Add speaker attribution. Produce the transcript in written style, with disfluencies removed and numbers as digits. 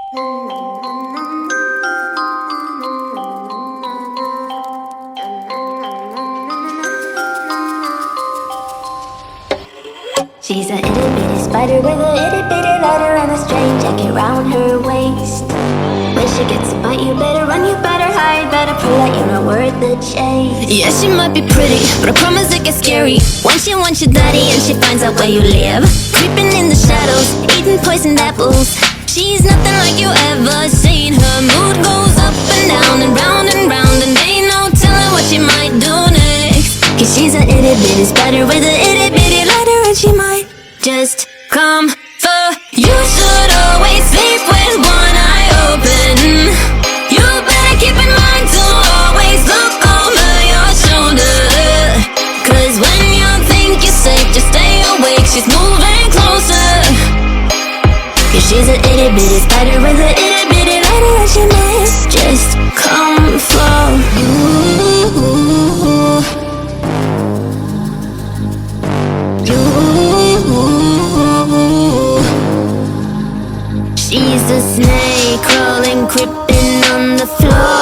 Speaker 1: She's a itty bitty spider with a itty bitty lighter and a strange jacket round her waist. When she gets a bite, you better run, you better hide, better pray that you're not worth the chase.
Speaker 2: Yeah, she might be pretty, but I promise it gets scary once she wants your daddy and she finds out where you live. Creeping in the shadows, eating poisoned apples. She's nothing like you ever seen. Her mood goes up and down and round and round, and ain't no telling what she might do next. Cause she's a itty bitty spider with a itty bitty lighter, and she might just come for you. Should always sleep with one eye open. You better keep in mind to always look over your shoulder. Cause when you think you're safe, just stay awake, she's moving closer. Cause she's a itty bitty spider with a itty bitty lighter, and she might just come for you. She's a snake crawling, creeping on the floor.